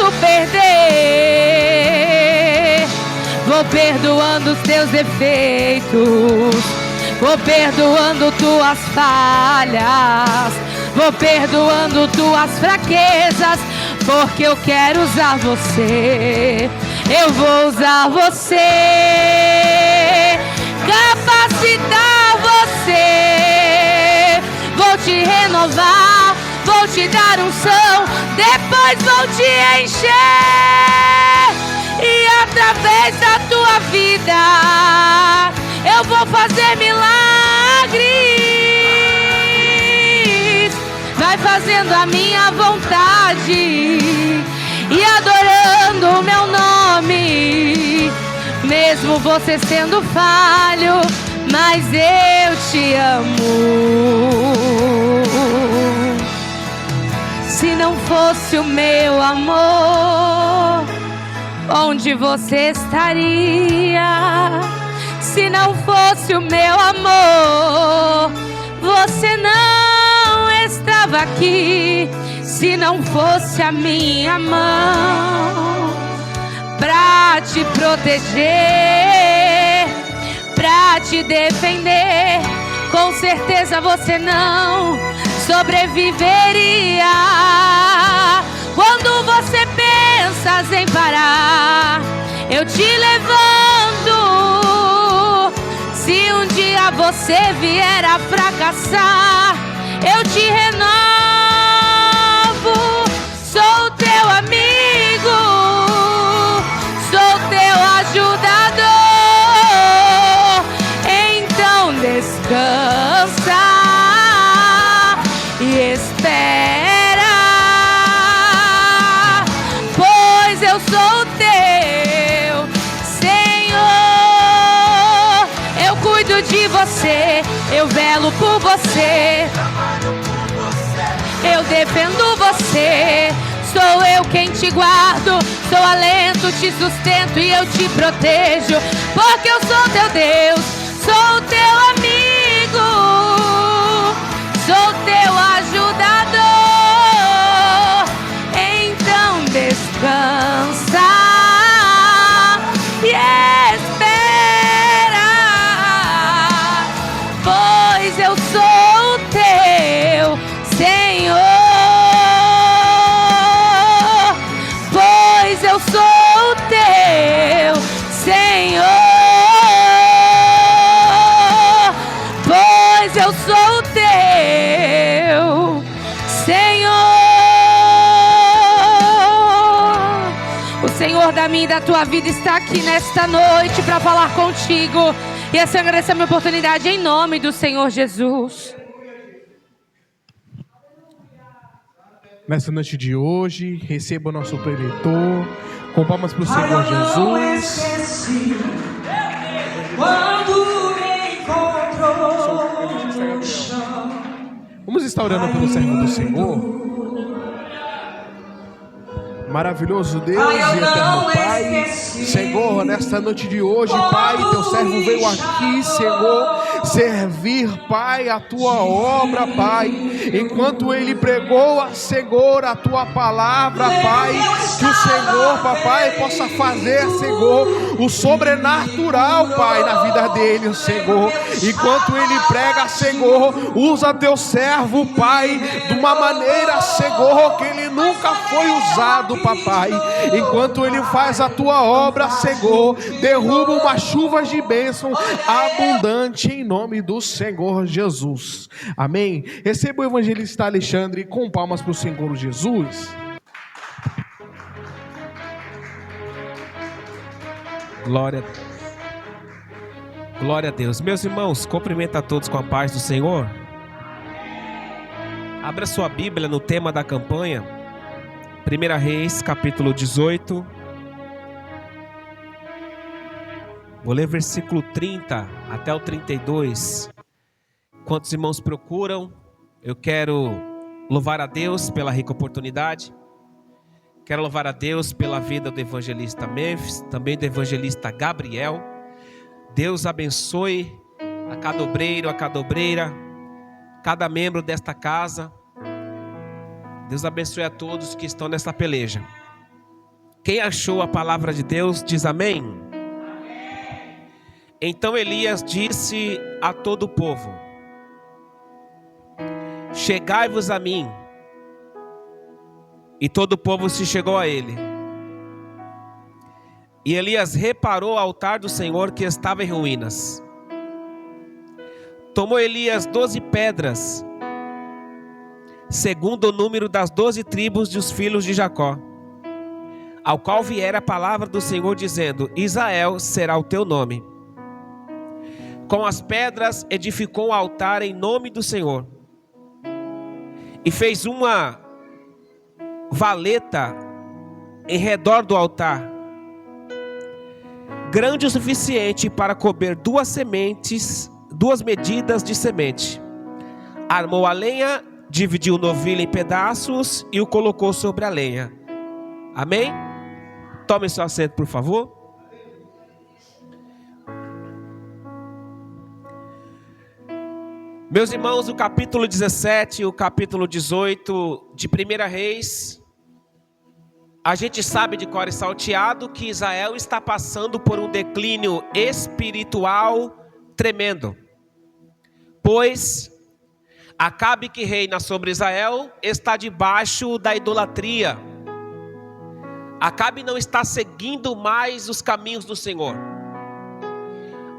deixando perder. Vou perdoando os teus defeitos, vou perdoando tuas falhas, vou perdoando tuas fraquezas, porque eu quero usar você. Eu vou usar você, capacitar você. Vou te renovar, vou te dar unção, depois vou te encher. E através da tua vida eu vou fazer milagres. Vai fazendo a minha vontade e adorando o meu nome. Mesmo você sendo falho, mas eu te amo. Se não fosse o meu amor, onde você estaria? Se não fosse o meu amor, você não estava aqui. Se não fosse a minha mão pra te proteger, pra te defender, com certeza você não sobreviveria. Quando você pensas em parar, eu te levanto. Se um dia você vier a fracassar, eu te renovo. Sou teu amigo, sou teu ajudador. Então descansa e espera, pois eu sou teu Senhor. Eu cuido de você, eu velo por você, eu defendo você. Sou eu quem te guardo, sou alento, te sustento e eu te protejo, porque eu sou teu Deus, sou teu amigo, sou teu ajudador. Então descansa e espera, pois eu sou teu Senhor. Pois eu sou teu Senhor. Pois eu sou teu Senhor. O Senhor da minha e da tua vida está aqui nesta noite para falar contigo. E essa é a minha oportunidade em nome do Senhor Jesus. Nessa noite de hoje, receba o nosso preletor, com palmas para o Senhor Jesus. Quando me encontrou no chão. Vamos estar orando pelo servo do Senhor. Maravilhoso Deus e eterno Pai, Senhor, nesta noite de hoje, Pai, teu servo veio aqui, Senhor, servir, Pai, a tua obra, Pai, enquanto ele pregou, Senhor, a tua palavra, Pai, que o Senhor, Papai, possa fazer, Senhor, o sobrenatural, Pai, na vida dele, Senhor, enquanto ele prega, Senhor, usa teu servo, Pai, de uma maneira, Senhor, que ele nunca foi usado, Papai, enquanto ele faz a tua obra, Senhor, derruba uma chuva de bênção abundante em nome do Senhor Jesus, amém? Receba o evangelista Alexandre com palmas para o Senhor Jesus. Glória a Deus. Glória a Deus. Meus irmãos, cumprimento a todos com a paz do Senhor. Abra sua Bíblia no tema da campanha, 1 Reis, capítulo 18. Vou ler versículo 30 até o 32. Quantos irmãos procuram? Eu quero louvar a Deus pela rica oportunidade. Quero louvar a Deus pela vida do evangelista Memphis, também do evangelista Gabriel. Deus abençoe a cada obreiro, a cada obreira, cada membro desta casa. Deus abençoe a todos que estão nessa peleja. Quem achou a palavra de Deus diz amém? Então Elias disse a todo o povo: chegai-vos a mim. E todo o povo se chegou a ele. E Elias reparou o altar do Senhor que estava em ruínas. Tomou Elias 12 pedras, segundo o número das 12 tribos dos filhos de Jacó, ao qual viera a palavra do Senhor dizendo: Israel será o teu nome. Com as pedras edificou um altar em nome do Senhor, e fez uma valeta em redor do altar, grande o suficiente para comer 2 medidas de semente. Armou a lenha, dividiu o novilho em pedaços e o colocou sobre a lenha. Amém? Tome seu assento, por favor. Meus irmãos, o capítulo 17 e o capítulo 18 de 1 Reis, a gente sabe de cor e salteado que Israel está passando por um declínio espiritual tremendo. Pois Acabe, que reina sobre Israel, está debaixo da idolatria. Acabe não está seguindo mais os caminhos do Senhor.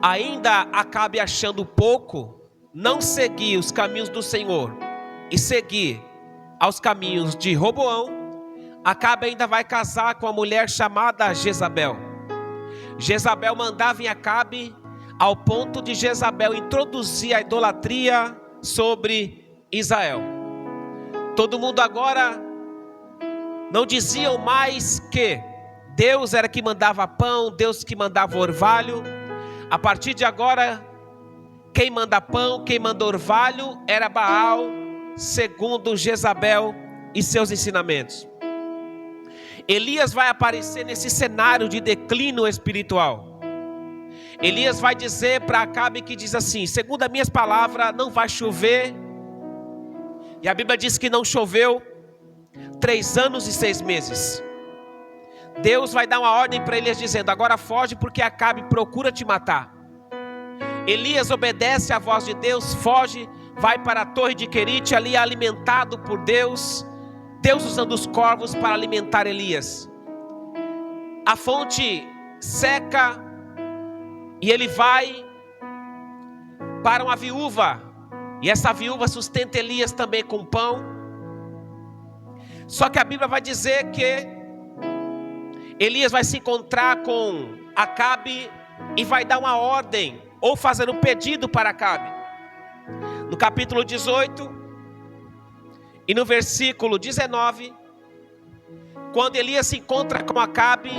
Ainda Acabe, achando pouco, não seguir os caminhos do Senhor e seguir aos caminhos de Roboão, Acabe ainda vai casar com uma mulher chamada Jezabel. Jezabel mandava em Acabe, ao ponto de Jezabel introduzir a idolatria sobre Israel. Todo mundo agora não diziam mais que Deus era que mandava pão, Deus que mandava orvalho. A partir de agora, quem manda pão, quem manda orvalho era Baal, segundo Jezabel e seus ensinamentos. Elias vai aparecer nesse cenário de declínio espiritual. Elias vai dizer para Acabe, que diz assim: segundo as minhas palavras, não vai chover. E a Bíblia diz que não choveu 3 anos e 6 meses. Deus vai dar uma ordem para Elias dizendo: agora foge, porque Acabe procura te matar. Elias obedece à voz de Deus, foge, vai para a torre de Querite, ali é alimentado por Deus. Deus usando os corvos para alimentar Elias. A fonte seca e ele vai para uma viúva. E essa viúva sustenta Elias também com pão. Só que a Bíblia vai dizer que Elias vai se encontrar com Acabe e vai dar uma ordem, ou fazer um pedido para Acabe. No capítulo 18 e no versículo 19, quando Elias se encontra com Acabe,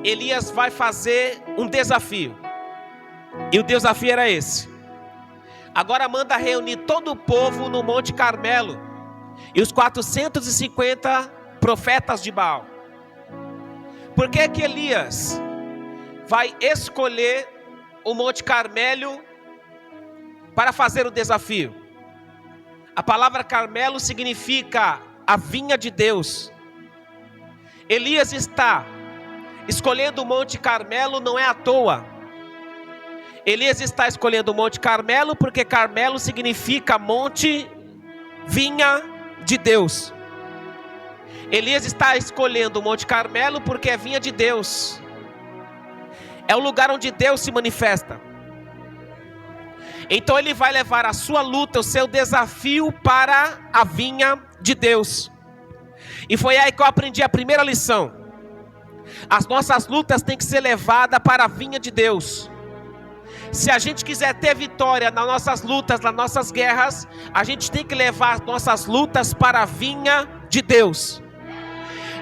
Elias vai fazer um desafio. E o desafio era esse: agora manda reunir todo o povo no Monte Carmelo e os 450 profetas de Baal. Por que que Elias vai escolher o Monte Carmelo para fazer o desafio? A palavra Carmelo significa a vinha de Deus. Elias está escolhendo o Monte Carmelo não é à toa. Elias está escolhendo o Monte Carmelo porque Carmelo significa monte, vinha de Deus. Elias está escolhendo o Monte Carmelo porque é vinha de Deus. É o lugar onde Deus se manifesta. Então ele vai levar a sua luta, o seu desafio para a vinha de Deus. E foi aí que eu aprendi a primeira lição. As nossas lutas têm que ser levadas para a vinha de Deus. Se a gente quiser ter vitória nas nossas lutas, nas nossas guerras, a gente tem que levar as nossas lutas para a vinha de Deus.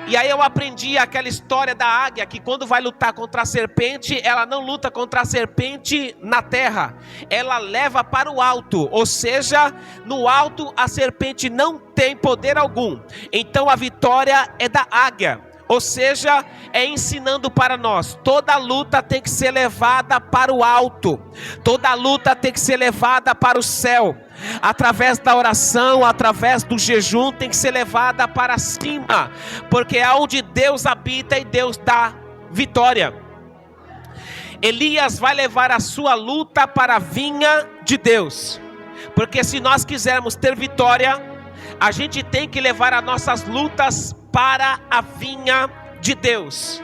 E aí eu aprendi aquela história da águia, que quando vai lutar contra a serpente, ela não luta contra a serpente na terra, ela leva para o alto, ou seja, no alto a serpente não tem poder algum. Então a vitória é da águia, Ou seja, é ensinando para nós, toda luta tem que ser levada para o alto, toda luta tem que ser levada para o céu, através da oração, através do jejum, tem que ser levada para cima, porque é onde Deus habita e Deus dá vitória. Elias vai levar a sua luta para a vinha de Deus, porque se nós quisermos ter vitória, a gente tem que levar as nossas lutas para a vinha de Deus.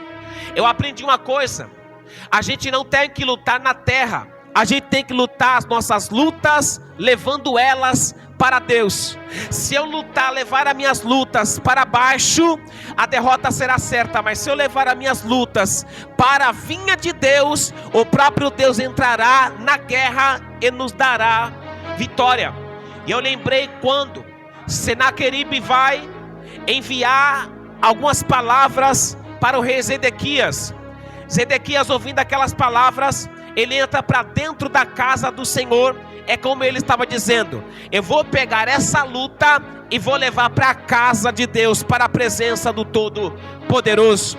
Eu aprendi uma coisa: a gente não tem que lutar na terra, a gente tem que lutar as nossas lutas, levando elas para Deus. Se eu levar as minhas lutas para baixo, a derrota será certa. Mas se eu levar as minhas lutas para a vinha de Deus, o próprio Deus entrará na guerra e nos dará vitória. E eu lembrei quando Senaqueribe vai enviar algumas palavras para o rei Zedequias. Zedequias, ouvindo aquelas palavras, ele entra para dentro da casa do Senhor. É como ele estava dizendo: eu vou pegar essa luta e vou levar para a casa de Deus, para a presença do Todo-Poderoso.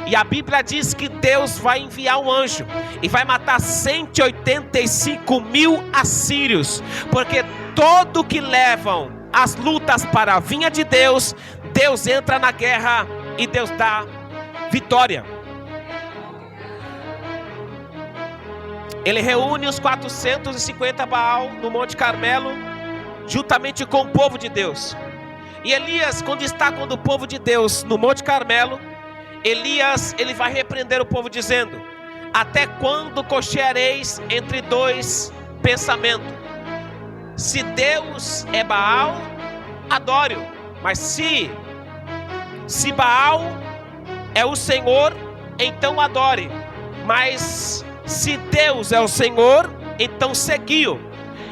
E a Bíblia diz que Deus vai enviar um anjo e vai matar 185 mil assírios, porque todo que levam as lutas para a vinha de Deus, Deus entra na guerra e Deus dá vitória. Ele reúne os 450 Baal no Monte Carmelo, juntamente com o povo de Deus. E Elias, quando está com o povo de Deus no Monte Carmelo, Elias, ele vai repreender o povo dizendo: até quando cocheareis entre dois pensamentos? Se Deus é Baal, adore-o. Mas se Baal é o Senhor, então adore. Mas se Deus é o Senhor, então segui-o.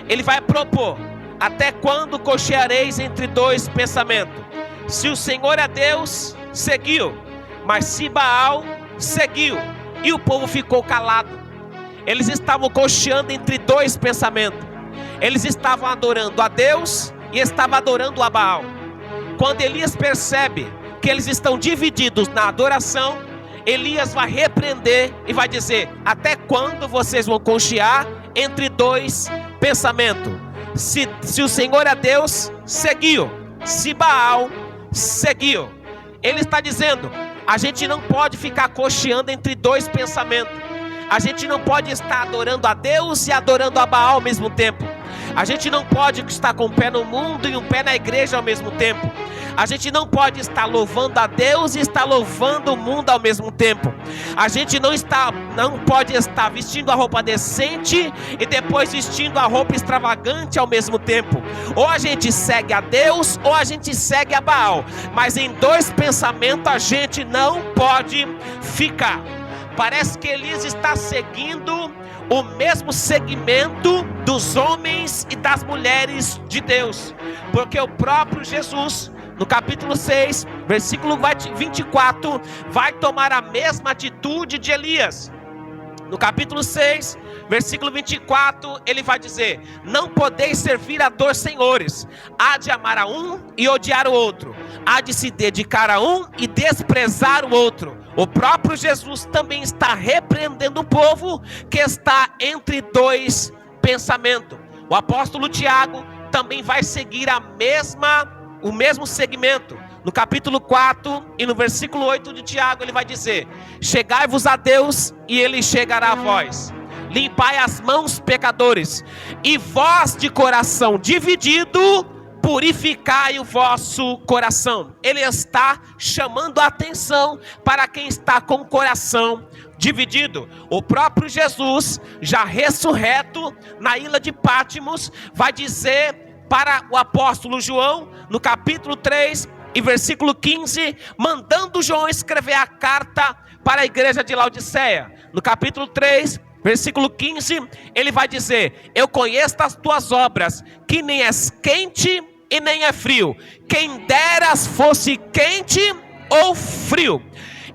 Ele vai propor: até quando cocheareis entre dois pensamentos? Se o Senhor é Deus, segui-o. Mas se Baal, seguiu. E o povo ficou calado. Eles estavam cocheando entre dois pensamentos. Eles estavam adorando a Deus e estavam adorando a Baal. Quando Elias percebe que eles estão divididos na adoração, Elias vai repreender e vai dizer: até quando vocês vão cochear entre dois pensamentos? Se o Senhor é Deus, seguiu. Se Baal, seguiu. Ele está dizendo: a gente não pode ficar cocheando entre dois pensamentos. A gente não pode estar adorando a Deus e adorando a Baal ao mesmo tempo. A gente não pode estar com um pé no mundo e um pé na igreja ao mesmo tempo. A gente não pode estar louvando a Deus e estar louvando o mundo ao mesmo tempo. A gente não pode estar vestindo a roupa decente e depois vestindo a roupa extravagante ao mesmo tempo. Ou a gente segue a Deus ou a gente segue a Baal. Mas em dois pensamentos a gente não pode ficar. Parece que Elias está seguindo o mesmo segmento dos homens e das mulheres de Deus, porque o próprio Jesus, no capítulo 6, versículo 24, vai tomar a mesma atitude de Elias. No capítulo 6, versículo 24, ele vai dizer: não podeis servir a dois senhores, há de amar a um e odiar o outro, há de se dedicar a um e desprezar o outro. O próprio Jesus também está repreendendo o povo que está entre dois pensamentos. O apóstolo Tiago também vai seguir o mesmo segmento. No capítulo 4 e no versículo 8 de Tiago, ele vai dizer: chegai-vos a Deus e ele chegará a vós. Limpai as mãos, pecadores, e vós de coração dividido, purificai o vosso coração. Ele está chamando a atenção para quem está com o coração dividido. O próprio Jesus, já ressurreto na ilha de Pátimos, vai dizer para o apóstolo João, no capítulo 3 e versículo 15, mandando João escrever a carta para a igreja de Laodiceia. No capítulo 3, versículo 15, ele vai dizer: eu conheço as tuas obras, que nem és quente e nem é frio. Quem deras fosse quente ou frio.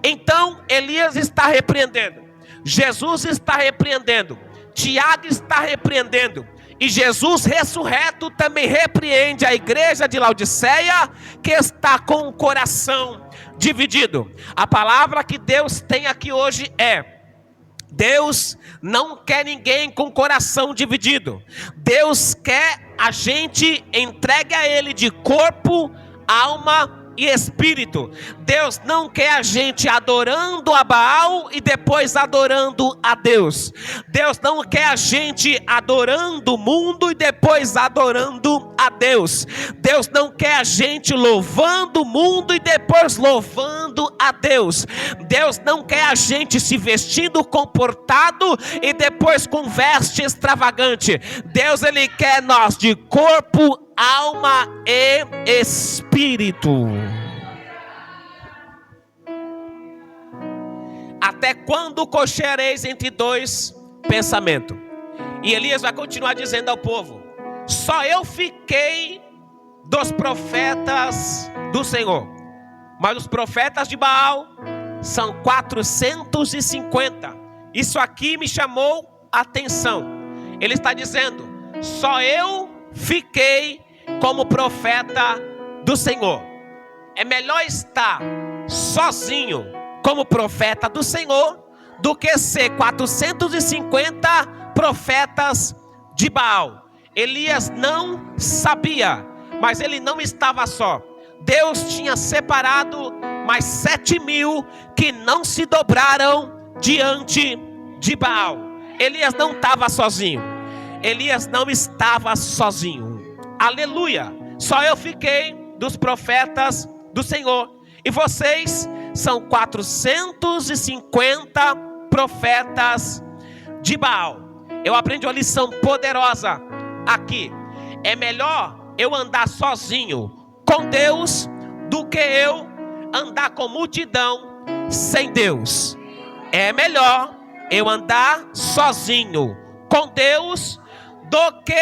Então Elias está repreendendo, Jesus está repreendendo, Tiago está repreendendo, e Jesus ressurreto também repreende a igreja de Laodiceia, que está com o coração dividido. A palavra que Deus tem aqui hoje é: Deus não quer ninguém com coração dividido. Deus quer a gente entregue a Ele de corpo, alma e espírito. Deus não quer a gente adorando a Baal e depois adorando a Deus. Deus não quer a gente adorando o mundo e depois adorando a Deus. Deus não quer a gente louvando o mundo e depois louvando a Deus. Deus não quer a gente se vestindo comportado e depois com veste extravagante. Deus, Ele quer nós de corpo, alma e espírito. Até quando cocheareis entre dois pensamentos? E Elias vai continuar dizendo ao povo: só eu fiquei dos profetas do Senhor, mas os profetas de Baal são 450. Isso aqui me chamou a atenção. Ele está dizendo: só eu fiquei como profeta do Senhor. É melhor estar sozinho como profeta do Senhor do que ser 450 profetas de Baal. Elias não sabia, mas ele não estava só. Deus tinha separado mais 7.000 que não se dobraram diante de Baal. Elias não estava sozinho. Elias não estava sozinho. Aleluia. Só eu fiquei dos profetas do Senhor. E vocês são 450 profetas de Baal. Eu aprendi uma lição poderosa aqui. É melhor eu andar sozinho com Deus do que eu andar com multidão sem Deus. É melhor eu andar sozinho com Deus do que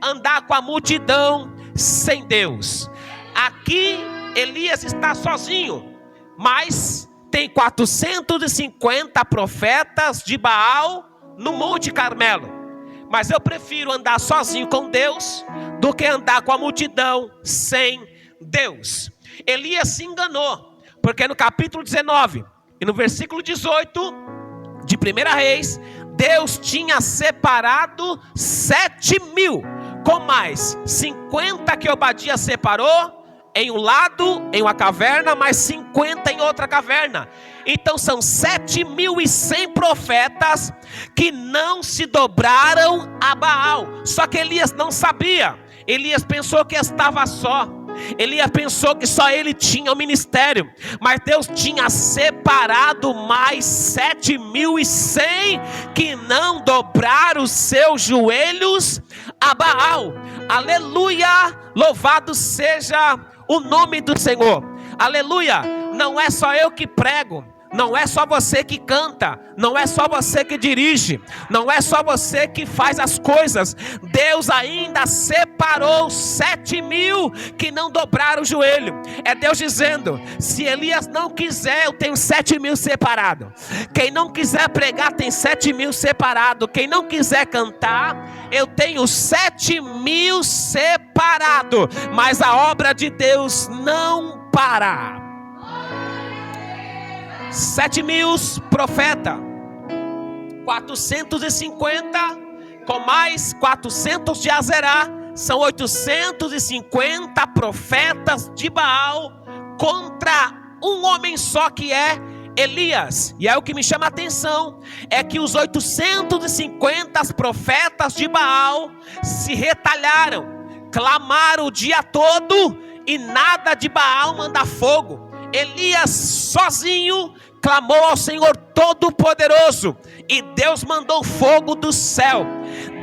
andar com a multidão sem Deus. Aqui Elias está sozinho, mas tem 450 profetas de Baal no Monte Carmelo. Mas eu prefiro andar sozinho com Deus do que andar com a multidão sem Deus. Elias se enganou, porque no capítulo 19 e no versículo 18 de 1 Reis, Deus tinha separado 7.000, com mais 50 que Obadias separou em um lado, em uma caverna, mais 50 em outra caverna. Então são 7.100 profetas que não se dobraram a Baal. Só que Elias não sabia. Elias pensou que estava só. Elias pensou que só ele tinha o ministério, mas Deus tinha separado mais 7.100 que não dobraram os seus joelhos a Baal. Aleluia, louvado seja o nome do Senhor. Aleluia. Não é só eu que prego, não é só você que canta, não é só você que dirige, não é só você que faz as coisas. Deus ainda separou 7.000 que não dobraram o joelho. É Deus dizendo: se Elias não quiser, eu tenho 7.000 separados. Quem não quiser pregar tem 7.000 separados. Quem não quiser cantar, eu tenho 7.000 separados. Mas a obra de Deus não para. 7.000 profetas, 450 com mais 400 de Azerá, são 850 profetas de Baal contra um homem só, que é Elias. E aí o que me chama a atenção é que os 850 profetas de Baal se retalharam, clamaram o dia todo e nada de Baal mandar fogo. Elias sozinho clamou ao Senhor Todo-Poderoso e Deus mandou fogo do céu.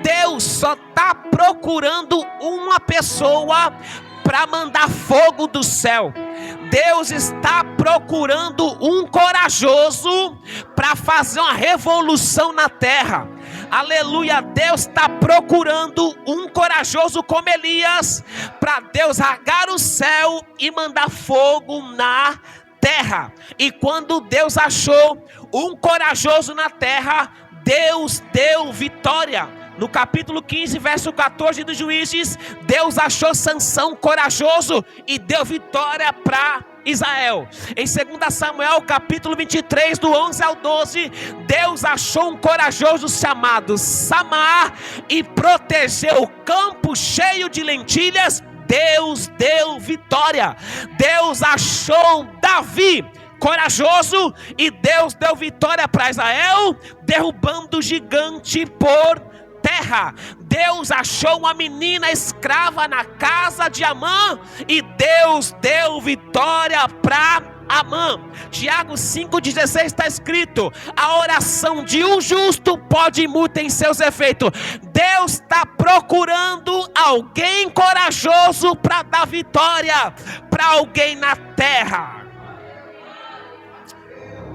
Deus só está procurando uma pessoa para mandar fogo do céu. Deus está procurando um corajoso para fazer uma revolução na terra. Aleluia. Deus está procurando um corajoso como Elias, para Deus rasgar o céu e mandar fogo na terra. E quando Deus achou um corajoso na terra, Deus deu vitória. No capítulo 15, verso 14 dos Juízes, Deus achou Sansão corajoso e deu vitória para Israel. Em 2 Samuel capítulo 23, do 11 ao 12, Deus achou um corajoso chamado Samar e protegeu o campo cheio de lentilhas. Deus deu vitória. Deus achou Davi corajoso e Deus deu vitória para Israel, derrubando o gigante por terra. Deus achou uma menina escrava na casa de Amã e Deus deu vitória para Amã. Tiago 5,16 está escrito: a oração de um justo pode ir muito em seus efeitos. Deus está procurando alguém corajoso para dar vitória para alguém na terra.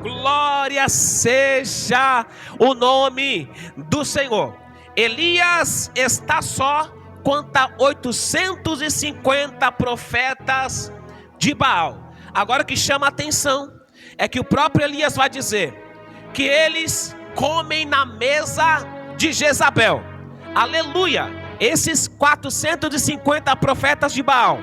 Glória seja o nome do Senhor. Elias está só contra 850 profetas de Baal. Agora o que chama a atenção é que o próprio Elias vai dizer que eles comem na mesa de Jezabel. Aleluia! Esses 450 profetas de Baal,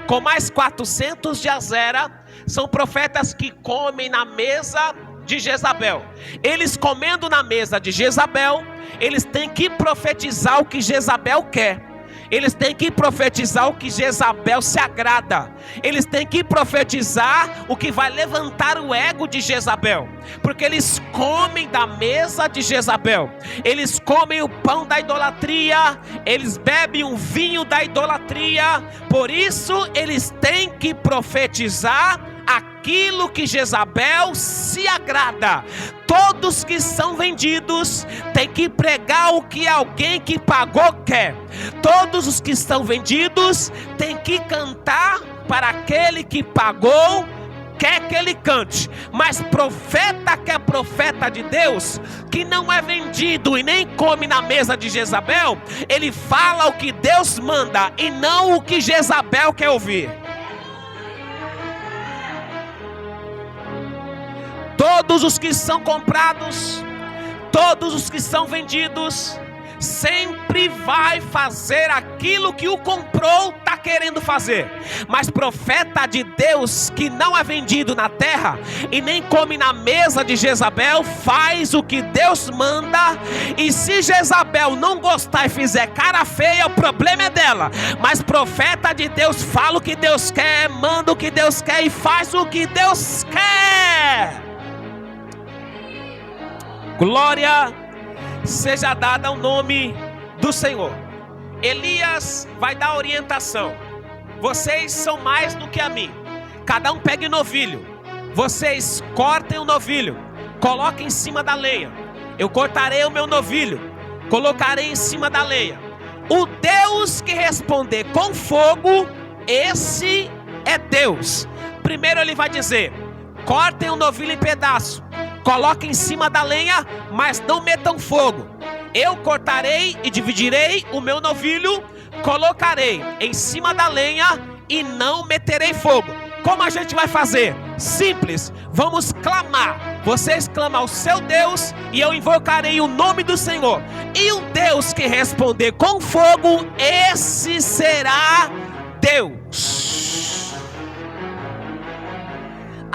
com mais 400 de Azera, são profetas que comem na mesa de Jezabel. Eles comendo na mesa de Jezabel, eles têm que profetizar o que Jezabel quer. Eles têm que profetizar o que Jezabel se agrada. Eles têm que profetizar o que vai levantar o ego de Jezabel. Porque eles comem da mesa de Jezabel. Eles comem o pão da idolatria. Eles bebem o vinho da idolatria. Por isso eles têm que profetizar aquilo que Jezabel se agrada. Todos que são vendidos têm que pregar o que alguém que pagou quer. Todos os que estão vendidos têm que cantar para aquele que pagou quer que ele cante. Mas profeta que é profeta de Deus, que não é vendido e nem come na mesa de Jezabel, ele fala o que Deus manda e não o que Jezabel quer ouvir. Todos os que são comprados, todos os que são vendidos, sempre vai fazer aquilo que o comprou está querendo fazer. Mas profeta de Deus que não é vendido na terra e nem come na mesa de Jezabel, faz o que Deus manda. E se Jezabel não gostar e fizer cara feia, o problema é dela. Mas profeta de Deus fala o que Deus quer, manda o que Deus quer e faz o que Deus quer. Glória seja dada ao nome do Senhor. Elias vai dar orientação. Vocês são mais do que a mim. Cada um pegue o novilho. Vocês cortem o novilho, coloquem em cima da lenha. Eu cortarei o meu novilho, colocarei em cima da lenha. O Deus que responder com fogo, esse é Deus. Primeiro ele vai dizer: cortem o novilho em pedaços, coloquem em cima da lenha, mas não metam fogo. Eu cortarei e dividirei o meu novilho, colocarei em cima da lenha e não meterei fogo. Como a gente vai fazer? Simples, vamos clamar. Vocês clamam ao seu Deus e eu invocarei o nome do Senhor. E o Deus que responder com fogo, esse será Deus.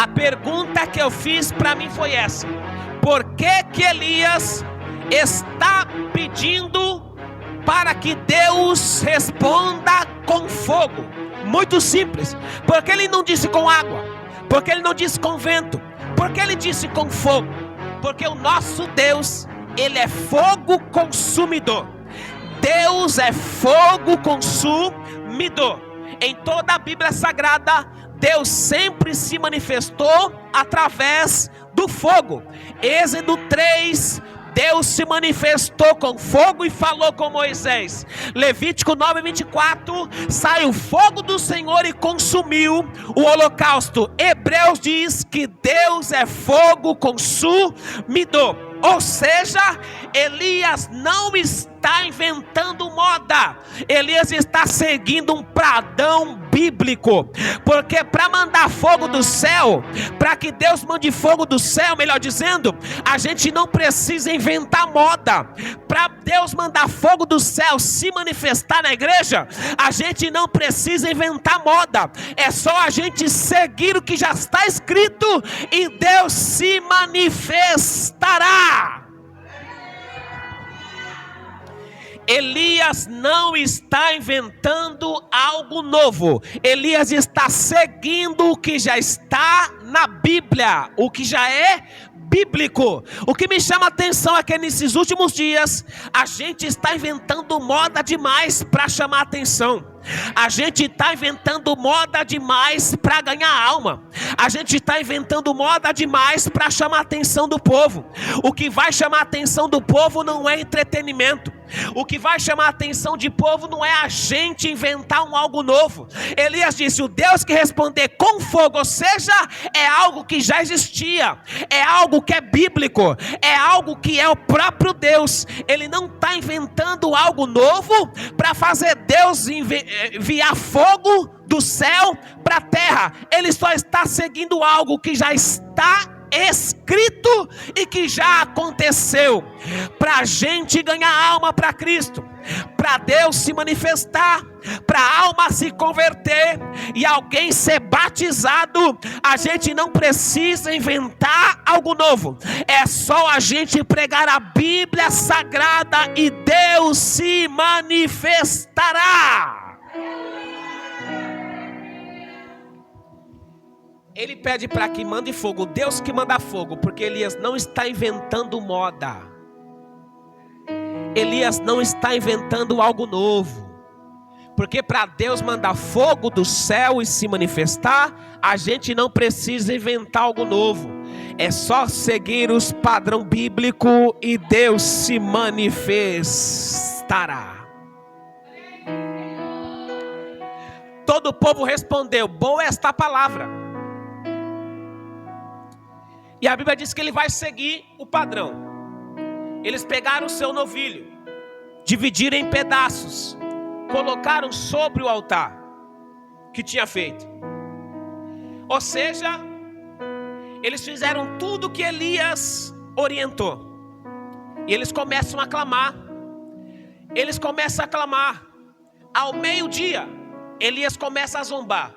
A pergunta que eu fiz para mim foi essa: por que Elias está pedindo para que Deus responda com fogo? Muito simples. Porque ele não disse com água? Porque ele não disse com vento? Porque ele disse com fogo? Porque o nosso Deus, ele é fogo consumidor. Deus é fogo consumidor. Em toda a Bíblia Sagrada, Deus sempre se manifestou através do fogo. Êxodo 3, Deus se manifestou com fogo e falou com Moisés. Levítico 9:24, sai o fogo do Senhor e consumiu o holocausto. Hebreus diz que Deus é fogo consumidor. Ou seja, Elias não está está inventando moda. Elias está seguindo um padrão bíblico. Porque para mandar fogo do céu, para que Deus mande fogo do céu, melhor dizendo, a gente não precisa inventar moda. Para Deus mandar fogo do céu se manifestar na igreja, a gente não precisa inventar moda. É só a gente seguir o que já está escrito e Deus se manifestará. Elias não está inventando algo novo. Elias está seguindo o que já está na Bíblia, o que já é bíblico. O que me chama a atenção é que nesses últimos dias a gente está inventando moda demais para chamar a atenção. A gente está inventando moda demais para ganhar alma. A gente está inventando moda demais para chamar a atenção do povo. O que vai chamar a atenção do povo não é entretenimento. O que vai chamar a atenção de povo não é a gente inventar algo novo. Elias disse: o Deus que responder com fogo, ou seja, é algo que já existia, é algo que é bíblico, é algo que é o próprio Deus. Ele não está inventando algo novo para fazer Deus enviar fogo do céu para a terra. Ele só está seguindo algo que já está escrito e que já aconteceu, para a gente ganhar alma para Cristo, para Deus se manifestar, para a alma se converter e alguém ser batizado. A gente não precisa inventar algo novo, é só a gente pregar a Bíblia Sagrada e Deus se manifestará. Ele pede para que mande fogo, Deus que manda fogo, porque Elias não está inventando moda. Elias não está inventando algo novo. Porque para Deus mandar fogo do céu e se manifestar, a gente não precisa inventar algo novo. É só seguir os padrões bíblicos e Deus se manifestará. Todo o povo respondeu: boa esta palavra. E a Bíblia diz que ele vai seguir o padrão. Eles pegaram o seu novilho, dividiram em pedaços, colocaram sobre o altar que tinha feito. Ou seja, eles fizeram tudo o que Elias orientou. E eles começam a clamar. Eles começam a clamar. Ao meio-dia, Elias começa a zombar.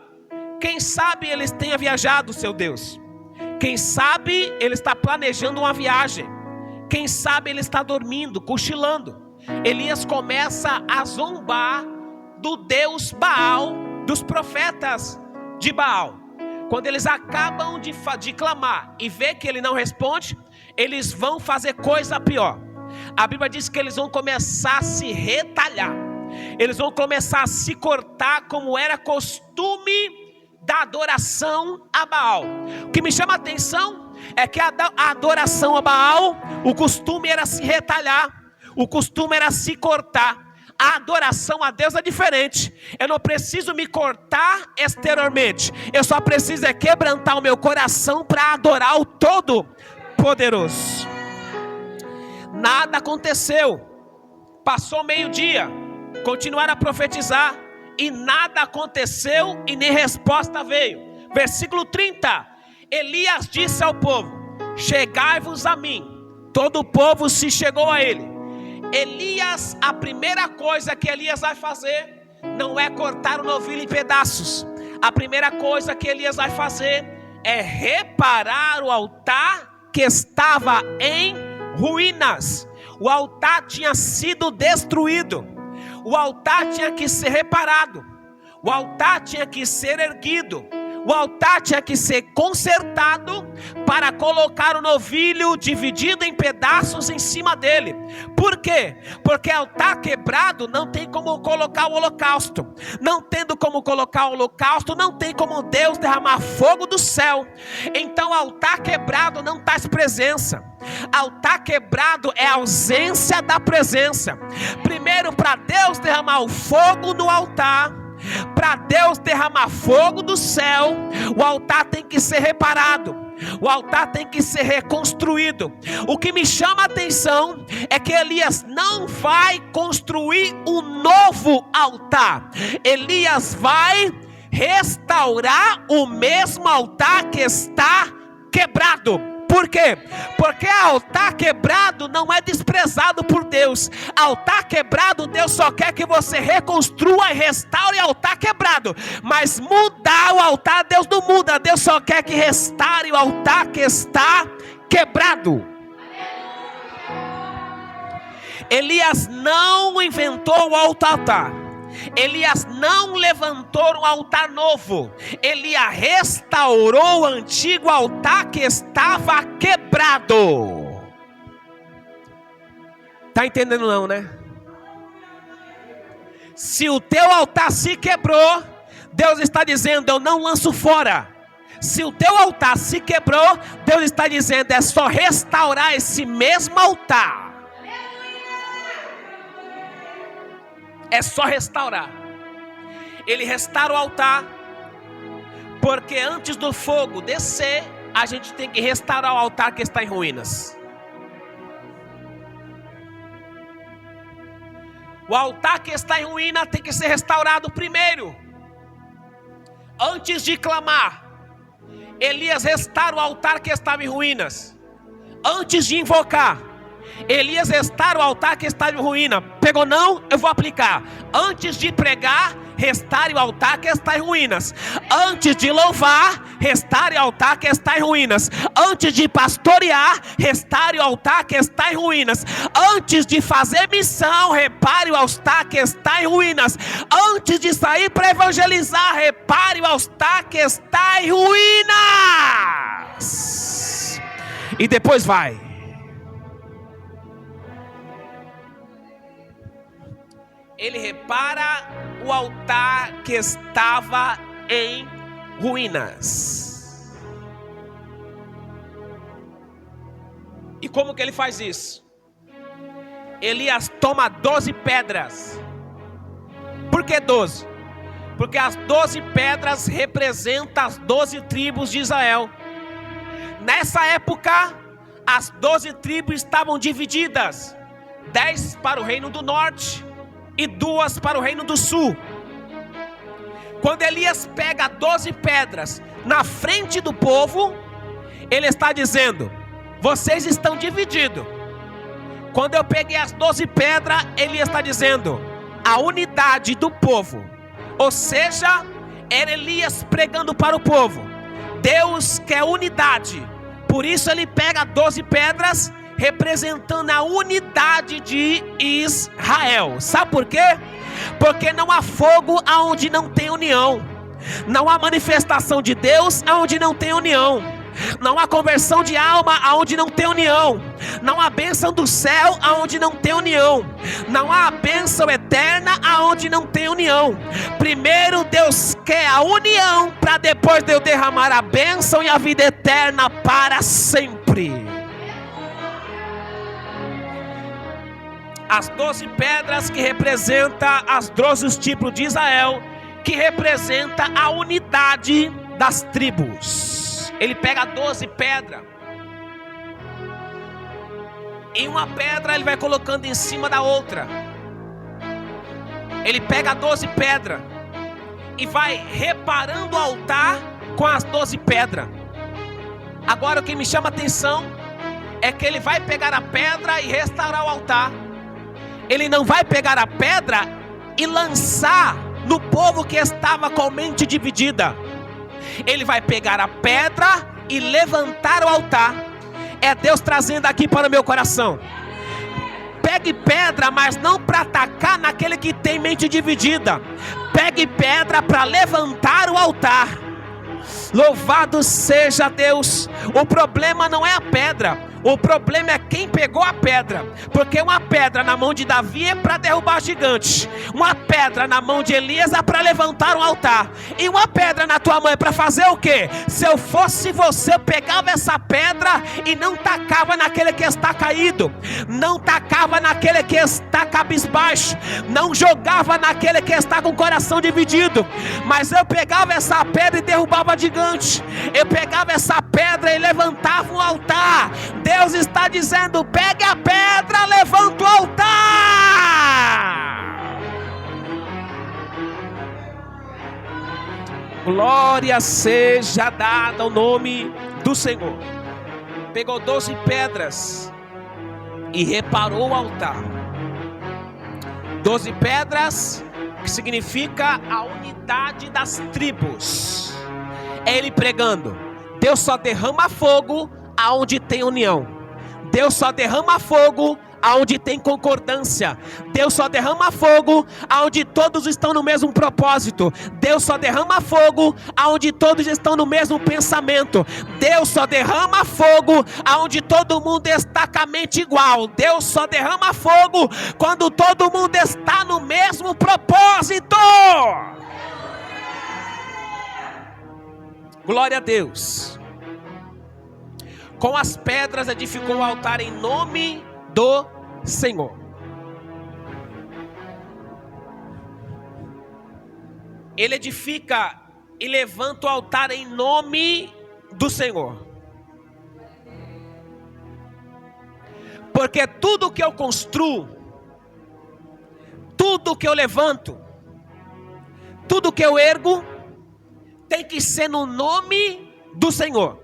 Quem sabe eles tenham viajado, seu Deus. Quem sabe ele está planejando uma viagem. Quem sabe ele está dormindo, cochilando. Elias começa a zombar do Deus Baal, dos profetas de Baal. Quando eles acabam de clamar e vê que ele não responde, eles vão fazer coisa pior. A Bíblia diz que eles vão começar a se retalhar. Eles vão começar a se cortar, como era costume da adoração a Baal. O que me chama a atenção é que a adoração a Baal, o costume era se retalhar, o costume era se cortar. A adoração a Deus é diferente. Eu não preciso me cortar exteriormente, eu só preciso quebrantar o meu coração para adorar o Todo-Poderoso. Nada aconteceu. Passou meio-dia, continuaram a profetizar e nada aconteceu e nem resposta veio. Versículo 30. Elias disse ao povo: chegai-vos a mim. Todo o povo se chegou a ele. Elias, a primeira coisa que Elias vai fazer não é cortar o novilho em pedaços. A primeira coisa que Elias vai fazer é reparar o altar que estava em ruínas. O altar tinha sido destruído. O altar tinha que ser reparado. O altar tinha que ser erguido. O altar tinha que ser consertado para colocar o novilho dividido em pedaços em cima dele. Por quê? Porque altar quebrado não tem como colocar o holocausto. Não tendo como colocar o holocausto, não tem como Deus derramar fogo do céu. Então altar quebrado não traz presença. Altar quebrado é ausência da presença. Primeiro, para Deus derramar o fogo no altar, para Deus derramar fogo do céu, o altar tem que ser reparado. O altar tem que ser reconstruído. O que me chama a atenção é que Elias não vai construir um novo altar. Elias vai restaurar o mesmo altar que está quebrado. Por quê? Porque altar quebrado não é desprezado por Deus. Altar quebrado, Deus só quer que você reconstrua e restaure altar quebrado. Mas mudar o altar, Deus não muda. Deus só quer que restaure o altar que está quebrado. Elias não inventou o alto altar. Elias não levantou um altar novo. Elias restaurou o antigo altar que estava quebrado. Está entendendo não, né? Se o teu altar se quebrou, Deus está dizendo, eu não lanço fora. Se o teu altar se quebrou, Deus está dizendo, é só restaurar esse mesmo altar. É só restaurar. Ele restaura o altar, porque antes do fogo descer, a gente tem que restaurar o altar que está em ruínas. O altar que está em ruína tem que ser restaurado primeiro. Antes de clamar, Elias restaura o altar que estava em ruínas. Antes de invocar, Elias restaura o altar que está em ruína. Pegou não? Eu vou aplicar. Antes de pregar, restaure o altar que está em ruínas. Antes de louvar, restaure o altar que está em ruínas. Antes de pastorear, restaure o altar que está em ruínas. Antes de fazer missão, repare o altar que está em ruínas. Antes de sair para evangelizar, repare o altar que está em ruínas. E depois vai. Ele repara o altar que estava em ruínas. E como que ele faz isso? Elias toma 12 pedras. Por que 12? Porque as 12 pedras representam as 12 tribos de Israel. Nessa época, as 12 tribos estavam divididas. 10 para o reino do norte e 2 para o reino do sul. Quando Elias pega 12 pedras na frente do povo, ele está dizendo, vocês estão divididos. Quando eu peguei as 12 pedras, Elias está dizendo, a unidade do povo. Ou seja, era Elias pregando para o povo, Deus quer unidade. Por isso ele pega 12 pedras representando a unidade de Israel. Sabe por quê? Porque não há fogo aonde não tem união. Não há manifestação de Deus aonde não tem união. Não há conversão de alma aonde não tem união. Não há bênção do céu aonde não tem união. Não há bênção eterna aonde não tem união. Primeiro Deus quer a união, para depois Deus derramar a bênção e a vida eterna para sempre. As 12 pedras que representam as 12 tipos de Israel, que representa a unidade das tribos. Ele pega 12 pedras, e uma pedra ele vai colocando em cima da outra. Ele pega 12 pedras e vai reparando o altar com as 12 pedras. Agora o que me chama a atenção é que ele vai pegar a pedra e restaurar o altar. Ele não vai pegar a pedra e lançar no povo que estava com a mente dividida. Ele vai pegar a pedra e levantar o altar. É Deus trazendo aqui para o meu coração. Pegue pedra, mas não para atacar naquele que tem mente dividida. Pegue pedra para levantar o altar. Louvado seja Deus. O problema não é a pedra. O problema é quem pegou a pedra. Porque uma pedra na mão de Davi é para derrubar gigante. Uma pedra na mão de Elias é para levantar um altar. E uma pedra na tua mão é para fazer o quê? Se eu fosse você, eu pegava essa pedra e não tacava naquele que está caído. Não tacava naquele que está cabisbaixo. Não jogava naquele que está com o coração dividido. Mas eu pegava essa pedra e derrubava gigante. Eu pegava essa pedra e levantavam o altar. Deus está dizendo: pegue a pedra, levanta o altar. Glória seja dada ao nome do Senhor. Pegou 12 pedras e reparou o altar. 12 pedras, que significa a unidade das tribos. É ele pregando: Deus só derrama fogo aonde tem união. Deus só derrama fogo aonde tem concordância. Deus só derrama fogo aonde todos estão no mesmo propósito. Deus só derrama fogo aonde todos estão no mesmo pensamento. Deus só derrama fogo aonde todo mundo está com a mente igual. Deus só derrama fogo quando todo mundo está no mesmo propósito. Glória a Deus. Com as pedras edificou o altar em nome do Senhor. Ele edifica e levanta o altar em nome do Senhor. Porque tudo que eu construo, tudo que eu levanto, tudo que eu ergo, tem que ser no nome do Senhor.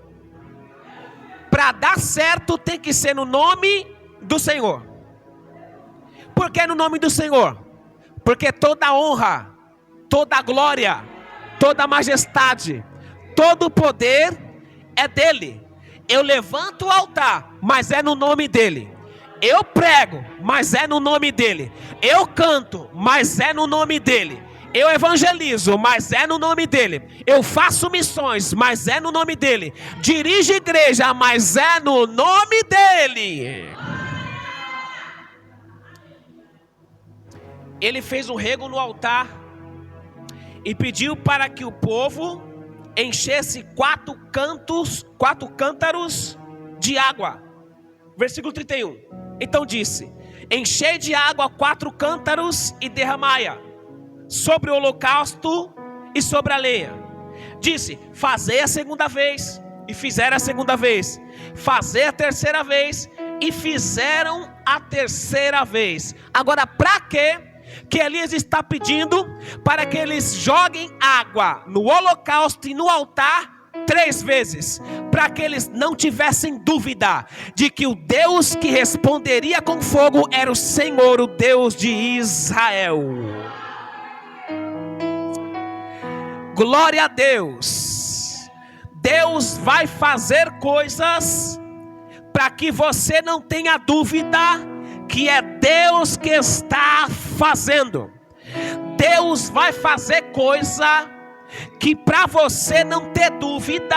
Para dar certo, tem que ser no nome do Senhor. Por que no nome do Senhor? Porque toda honra, toda glória, toda majestade, todo poder é dele. Eu levanto o altar, mas é no nome dele. Eu prego, mas é no nome dele. Eu canto, mas é no nome dele. Eu evangelizo, mas é no nome dele. Eu faço missões, mas é no nome dele. Dirijo igreja, mas é no nome dele. Ele fez um rego no altar e pediu para que o povo enchesse 4 cântaros de água. Versículo 31. Então disse: enchei de água 4 cântaros e derramai-a sobre o holocausto e sobre a lenha. Disse: fazei a segunda vez, e fizeram a segunda vez. Fazei a terceira vez, e fizeram a terceira vez. Agora, para quê que Elias está pedindo? Para que eles joguem água no holocausto e no altar 3 vezes, para que eles não tivessem dúvida de que o Deus que responderia com fogo era o Senhor, o Deus de Israel. Glória a Deus. Deus vai fazer coisas para que você não tenha dúvida que é Deus que está fazendo. Deus vai fazer coisa que para você não ter dúvida,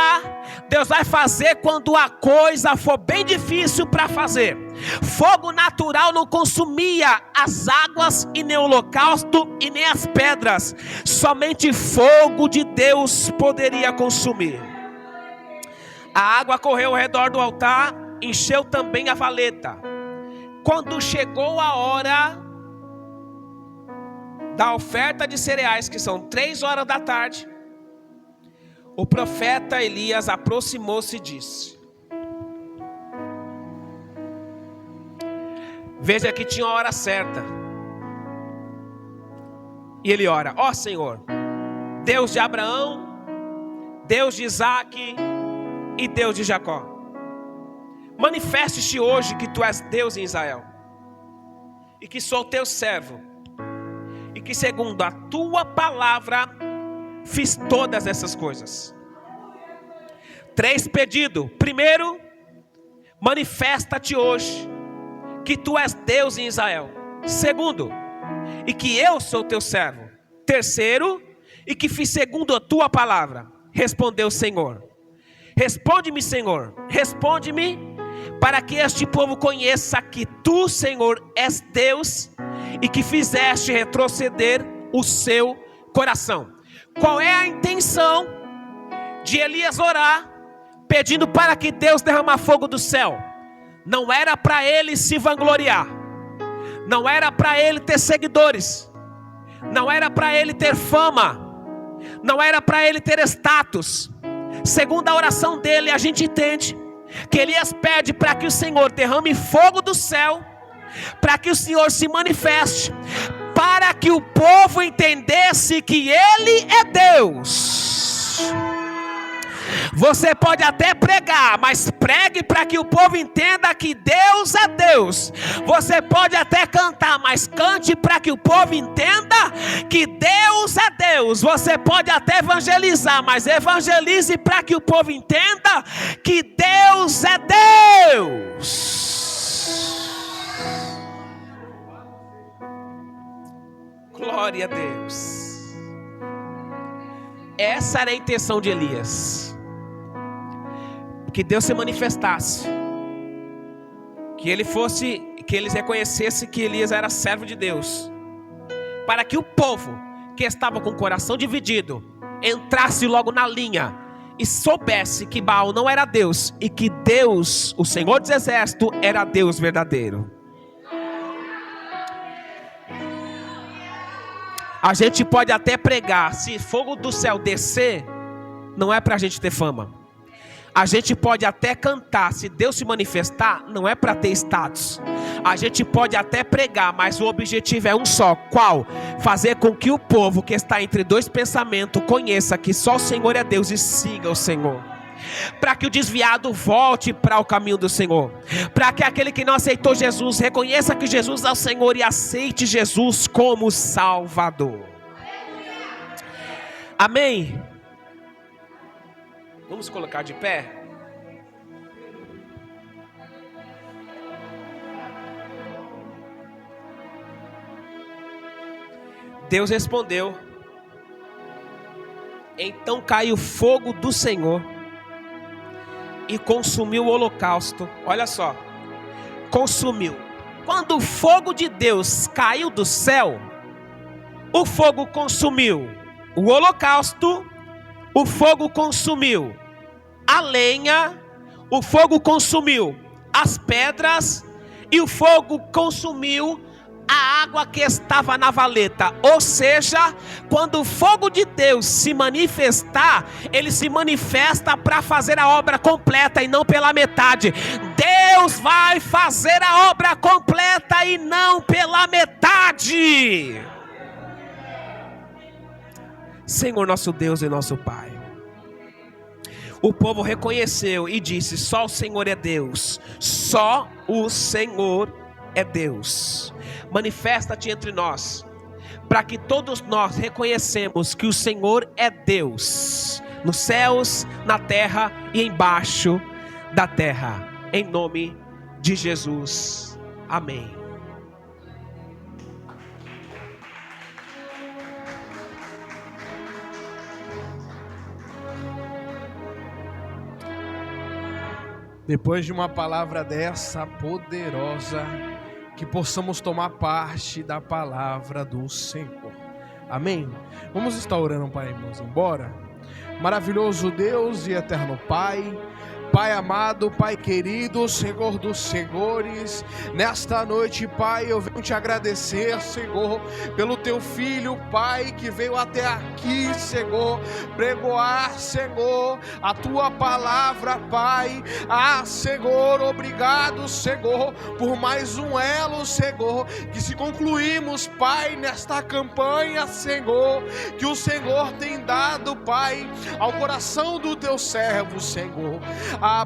Deus vai fazer quando a coisa for bem difícil para fazer. Fogo natural não consumia as águas e nem o holocausto e nem as pedras. Somente fogo de Deus poderia consumir. A água correu ao redor do altar, encheu também a valeta. Quando chegou a hora da oferta de cereais, que são 3 horas da tarde, o profeta Elias aproximou-se e disse: veja que tinha a hora certa. E ele ora: ó Senhor, Deus de Abraão, Deus de Isaque e Deus de Jacó, manifeste-te hoje que tu és Deus em Israel, e que sou teu servo, e que segundo a tua palavra fiz todas essas coisas. 3 pedidos. Primeiro, manifesta-te hoje que tu és Deus em Israel. Segundo, e que eu sou teu servo. Terceiro, e que fiz segundo a tua palavra. Respondeu o Senhor: responde-me, Senhor, responde-me, para que este povo conheça que tu, Senhor, és Deus, e que fizeste retroceder o seu coração. Qual é a intenção de Elias orar, pedindo para que Deus derrame fogo do céu? Não era para ele se vangloriar, não era para ele ter seguidores, não era para ele ter fama, não era para ele ter status. Segundo a oração dele, a gente entende que Elias pede para que o Senhor derrame fogo do céu, para que o Senhor se manifeste, para que o povo entendesse que Ele é Deus. Você pode até pregar, mas pregue para que o povo entenda que Deus é Deus. Você pode até cantar, mas cante para que o povo entenda que Deus é Deus. Você pode até evangelizar, mas evangelize para que o povo entenda que Deus é Deus. Glória a Deus. Essa era a intenção de Elias. Que Deus se manifestasse, que eles reconhecessem que Elias era servo de Deus, para que o povo que estava com o coração dividido entrasse logo na linha e soubesse que Baal não era Deus e que Deus, o Senhor dos Exércitos, era Deus verdadeiro. A gente pode até pregar, se fogo do céu descer, não é para a gente ter fama. A gente pode até cantar, se Deus se manifestar, não é para ter status. A gente pode até pregar, mas o objetivo é um só. Qual? Fazer com que o povo que está entre dois pensamentos conheça que só o Senhor é Deus e siga o Senhor. Para que o desviado volte para o caminho do Senhor. Para que aquele que não aceitou Jesus reconheça que Jesus é o Senhor e aceite Jesus como Salvador. Amém? Vamos colocar de pé? Deus respondeu. Então caiu fogo do Senhor e consumiu o holocausto. Olha só, consumiu. Quando o fogo de Deus caiu do céu, o fogo consumiu o holocausto, o fogo consumiu a lenha, o fogo consumiu as pedras e o fogo consumiu a água que estava na valeta. Ou seja, quando o fogo de Deus se manifestar, ele se manifesta para fazer a obra completa e não pela metade. Deus vai fazer a obra completa e não pela metade. Senhor nosso Deus e nosso Pai, o povo reconheceu e disse: só o Senhor é Deus, só o Senhor é Deus. Manifesta-te entre nós, para que todos nós reconhecemos que o Senhor é Deus, nos céus, na terra e embaixo da terra, em nome de Jesus, amém. Depois de uma palavra dessa poderosa, que possamos tomar parte da palavra do Senhor. Amém? Vamos estar orando para irmãos embora. Maravilhoso Deus e eterno Pai, Pai amado, Pai querido, Senhor dos senhores, nesta noite, Pai, eu venho te agradecer, Senhor, pelo teu filho, Pai, que veio até aqui, Senhor, pregoar, Senhor, a tua palavra, Pai. Senhor, obrigado, Senhor, por mais um elo, Senhor, que se concluímos, Pai, nesta campanha, Senhor, que o Senhor tem dado, Pai, ao coração do teu servo, Senhor.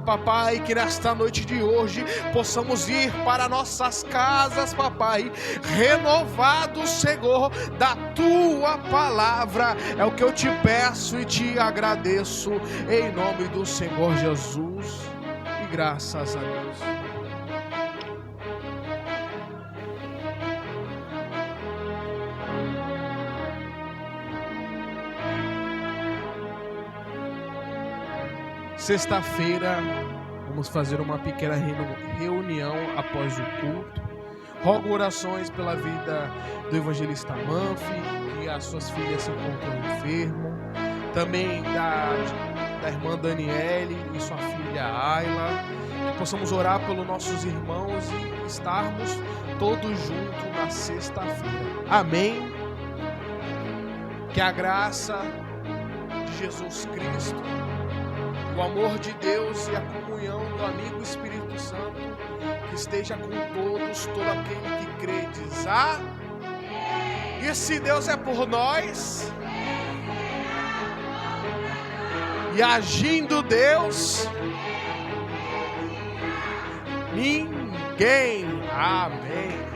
Papai, que nesta noite de hoje possamos ir para nossas casas, papai, renovados, Senhor, da tua palavra. É o que eu te peço e te agradeço, em nome do Senhor Jesus, e graças a Deus. Sexta-feira, vamos fazer uma pequena reunião após o culto. Rogo orações pela vida do evangelista Manfi, que as suas filhas se encontram enfermo. Também da irmã Daniele e sua filha Ayla. Que possamos orar pelos nossos irmãos e estarmos todos juntos na sexta-feira. Amém? Que a graça de Jesus Cristo, o amor de Deus e a comunhão do amigo Espírito Santo que esteja com todos, todo aquele que crê, diz e se Deus é por nós, e agindo Deus, ninguém, amém.